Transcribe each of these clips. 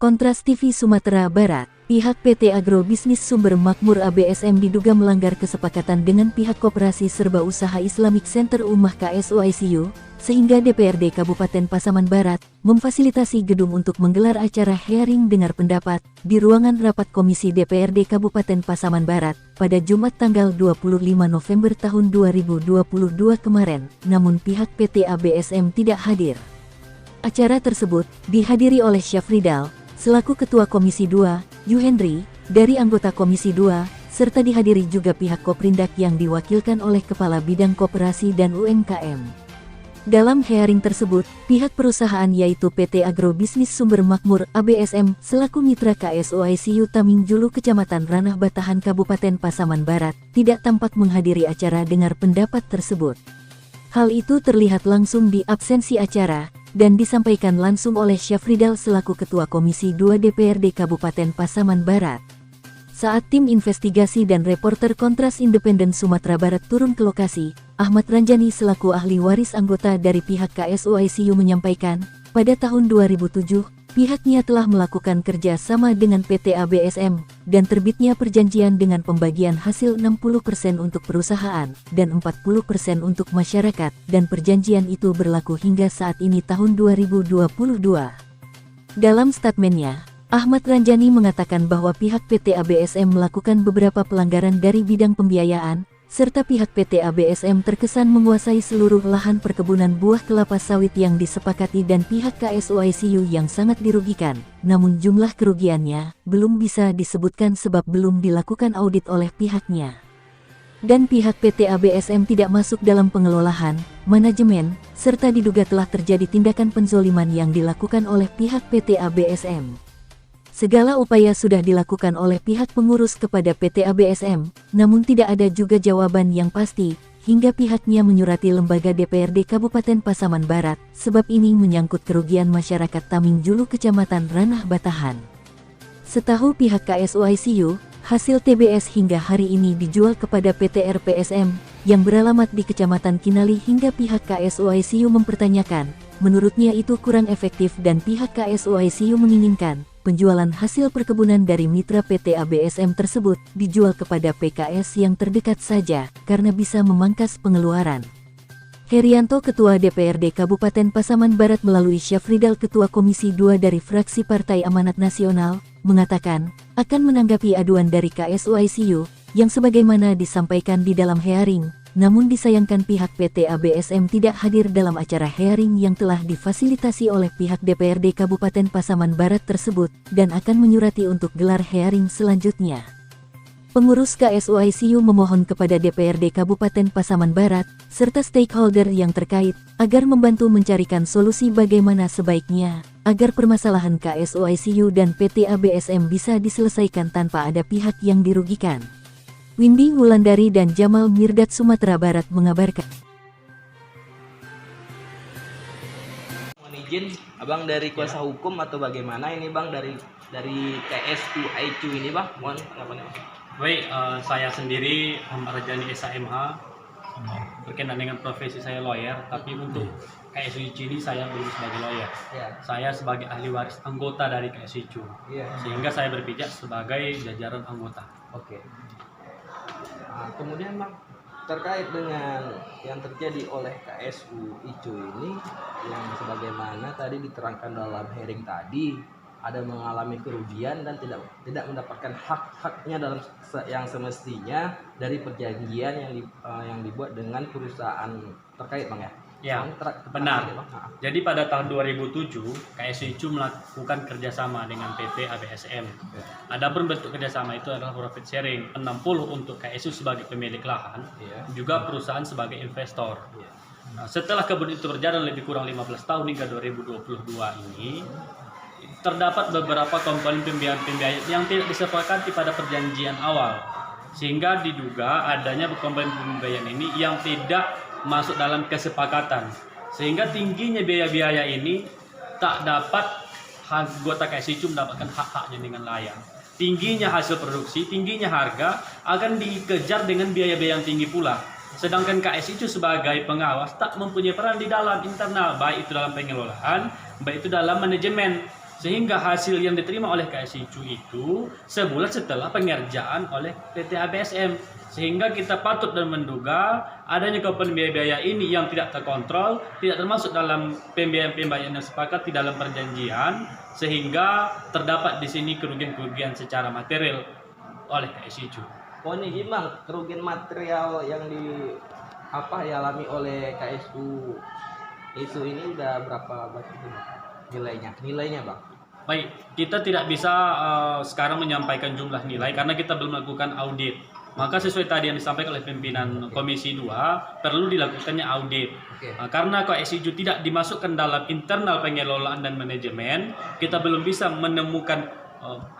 Kontras TV Sumatera Barat, pihak PT Agrobisnis Sumber Makmur ABSM diduga melanggar kesepakatan dengan pihak Koperasi Serba Usaha Islamic Center Ummah KSOICU, sehingga DPRD Kabupaten Pasaman Barat memfasilitasi gedung untuk menggelar acara hearing dengar pendapat di ruangan rapat Komisi DPRD Kabupaten Pasaman Barat pada Jumat tanggal 25 November tahun 2022 kemarin, namun pihak PT ABSM tidak hadir. Acara tersebut dihadiri oleh Syafridal selaku Ketua Komisi 2, Yuhendri, dari anggota Komisi 2, serta dihadiri juga pihak Koprindak yang diwakilkan oleh Kepala Bidang Koperasi dan UMKM. Dalam hearing tersebut, pihak perusahaan yaitu PT Agrobisnis Sumber Makmur ABSM selaku mitra KSOICU Tamingjulu Kecamatan Ranah Batahan Kabupaten Pasaman Barat tidak tampak menghadiri acara dengar pendapat tersebut. Hal itu terlihat langsung di absensi acara dan disampaikan langsung oleh Syafridal selaku Ketua Komisi 2 DPRD Kabupaten Pasaman Barat. Saat tim investigasi dan reporter Kontras Independen Sumatera Barat turun ke lokasi, Ahmad Ranjani selaku ahli waris anggota dari pihak KSOICU menyampaikan, pada tahun 2007, pihaknya telah melakukan kerja sama dengan PT ABSM, dan terbitnya perjanjian dengan pembagian hasil 60% untuk perusahaan, dan 40% untuk masyarakat, dan perjanjian itu berlaku hingga saat ini tahun 2022. Dalam statementnya, Ahmad Ranjani mengatakan bahwa pihak PT ABSM melakukan beberapa pelanggaran dari bidang pembiayaan, serta pihak PT ABSM terkesan menguasai seluruh lahan perkebunan buah kelapa sawit yang disepakati dan pihak KSOICU yang sangat dirugikan, namun jumlah kerugiannya belum bisa disebutkan sebab belum dilakukan audit oleh pihaknya. Dan pihak PT ABSM tidak masuk dalam pengelolaan, manajemen, serta diduga telah terjadi tindakan penzoliman yang dilakukan oleh pihak PT ABSM. Segala upaya sudah dilakukan oleh pihak pengurus kepada PT ABSM, namun tidak ada juga jawaban yang pasti, hingga pihaknya menyurati lembaga DPRD Kabupaten Pasaman Barat, sebab ini menyangkut kerugian masyarakat Tamingjulu Kecamatan Ranah Batahan. Setahu pihak KSOICU, hasil TBS hingga hari ini dijual kepada PT RPSM, yang beralamat di Kecamatan Kinali hingga pihak KSOICU mempertanyakan, menurutnya itu kurang efektif dan pihak KSOICU menginginkan penjualan hasil perkebunan dari mitra PT ABSM tersebut dijual kepada PKS yang terdekat saja, karena bisa memangkas pengeluaran. Herianto Ketua DPRD Kabupaten Pasaman Barat melalui Syafridal Ketua Komisi 2 dari fraksi Partai Amanat Nasional, mengatakan, akan menanggapi aduan dari KSOICU, yang sebagaimana disampaikan di dalam hearing, namun disayangkan pihak PT ABSM tidak hadir dalam acara hearing yang telah difasilitasi oleh pihak DPRD Kabupaten Pasaman Barat tersebut, dan akan menyurati untuk gelar hearing selanjutnya. Pengurus KSOICU memohon kepada DPRD Kabupaten Pasaman Barat, serta stakeholder yang terkait, agar membantu mencarikan solusi bagaimana sebaiknya, agar permasalahan KSOICU dan PT ABSM bisa diselesaikan tanpa ada pihak yang dirugikan. Windy Wulandari dan Jamal Mirdad Sumatera Barat mengabarkan. Mohon izin, abang dari kuasa hukum atau bagaimana ini bang dari KSOICU ini bang? Mohon tanggapannya. Baik, saya sendiri Ahmad Ranjani SHMH, berkenaan dengan profesi saya lawyer, tapi untuk KSOICU ini saya belum sebagai lawyer. Saya sebagai ahli waris anggota dari KSOICU, sehingga saya berpijak sebagai jajaran anggota. Oke. Nah, kemudian bang, terkait dengan yang terjadi oleh KSOICU ini, yang sebagaimana tadi diterangkan dalam hearing tadi, ada mengalami kerugian dan tidak mendapatkan hak-haknya dalam yang semestinya dari perjanjian yang dibuat dengan perusahaan terkait bang ya. Ya, benar. Jadi pada tahun 2007 KSOICU melakukan kerjasama dengan PT ABSM. Adapun bentuk kerjasama itu adalah profit sharing, 60 untuk KSU sebagai pemilik lahan, juga perusahaan sebagai investor. Nah, setelah kebun itu berjalan lebih kurang 15 tahun hingga 2022 ini, terdapat beberapa komponen pembiayaan yang tidak disepakati pada perjanjian awal, sehingga diduga adanya komponen pembiayaan ini yang tidak masuk dalam kesepakatan, sehingga tingginya biaya-biaya ini tak dapat anggota KSOICU mendapatkan hak-haknya dengan layak. Tingginya hasil produksi, tingginya harga akan dikejar dengan biaya-biaya yang tinggi pula. Sedangkan KSOICU sebagai pengawas tak mempunyai peran di dalam internal, baik itu dalam pengelolaan, baik itu dalam manajemen. sehingga hasil yang diterima oleh KSI ICU itu sebulan setelah pengerjaan oleh PT ABSM, sehingga kita patut dan menduga adanya pembiayaan ini yang tidak terkontrol, tidak termasuk dalam pembiayaan yang sepakat di dalam perjanjian, sehingga terdapat di sini kerugian-kerugian secara material oleh KSI ICU. Oh ini gimana kerugian material yang dialami oleh KSU ICU ini udah berapa nilainya bang? Baik, kita tidak bisa sekarang menyampaikan jumlah nilai karena kita belum melakukan audit. Maka sesuai tadi yang disampaikan oleh pimpinan Komisi 2, perlu dilakukannya audit. Karena KSI ICU tidak dimasukkan dalam internal pengelolaan dan manajemen, kita belum bisa menemukan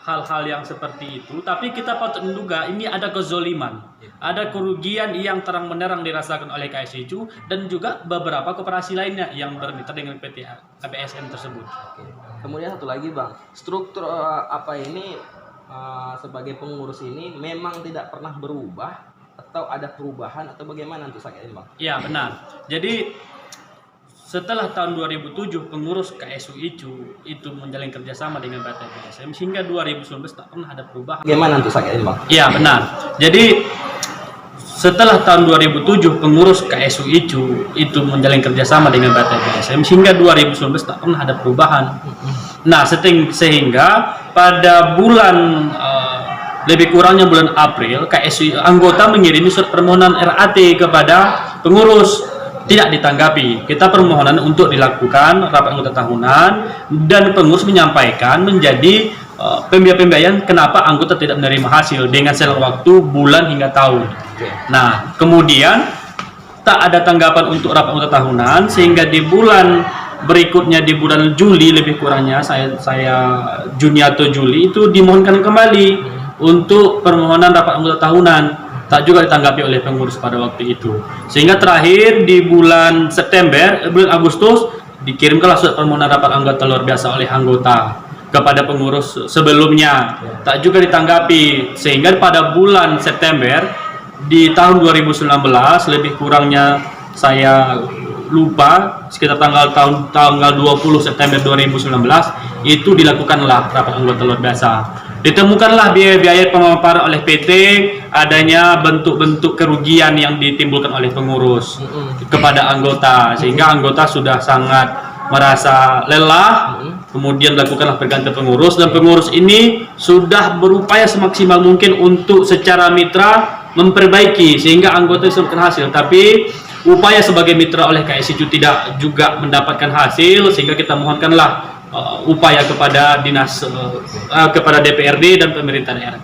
hal-hal yang seperti itu. Tapi kita patut menduga ini ada kezoliman, ada kerugian yang terang menerang dirasakan oleh KSI ICU dan juga beberapa koperasi lainnya yang bermitra dengan PT ABSM tersebut. Kemudian satu lagi bang, struktur sebagai pengurus ini memang tidak pernah berubah atau ada perubahan atau bagaimana untuk saya ini bang? Ya benar. Jadi setelah tahun 2007 pengurus KSU ICU itu menjalin kerjasama dengan PT ABSM hingga 2019 tak pernah ada perubahan. Bagaimana untuk saya ini bang? Ya benar. Jadi setelah tahun 2007 pengurus KSU ICU itu menjalin kerjasama dengan PT ABSM hingga 2019 tak pernah ada perubahan. Nah sehingga pada bulan lebih kurangnya bulan April KSU anggota mengirimi surat permohonan RAT kepada pengurus, tidak ditanggapi. Kita permohonan untuk dilakukan rapat anggota tahunan dan pengurus menyampaikan menjadi pembiayaan kenapa anggota tidak menerima hasil dengan selang waktu bulan hingga tahun. Nah kemudian tak ada tanggapan untuk rapat anggota tahunan sehingga di bulan berikutnya di bulan Juli lebih kurangnya saya Juni atau Juli itu dimohonkan kembali untuk permohonan rapat anggota tahunan, tak juga ditanggapi oleh pengurus pada waktu itu, sehingga terakhir di bulan Agustus dikirimkanlah surat permohonan rapat anggota luar biasa oleh anggota kepada pengurus sebelumnya, tak juga ditanggapi, sehingga pada bulan September di tahun 2019 lebih kurangnya saya lupa sekitar tanggal 20 September 2019 itu dilakukanlah rapat anggota luar biasa. Ditemukanlah biaya-biaya pemaparan oleh PT, adanya bentuk-bentuk kerugian yang ditimbulkan oleh pengurus kepada anggota, sehingga anggota sudah sangat merasa lelah. Kemudian lakukanlah pergantian pengurus, dan pengurus ini sudah berupaya semaksimal mungkin untuk secara mitra memperbaiki sehingga anggota bisa mendapatkan hasil, tapi upaya sebagai mitra oleh KSI ICU tidak juga mendapatkan hasil, sehingga kita mohonkanlah upaya kepada dinas kepada DPRD dan pemerintah daerah.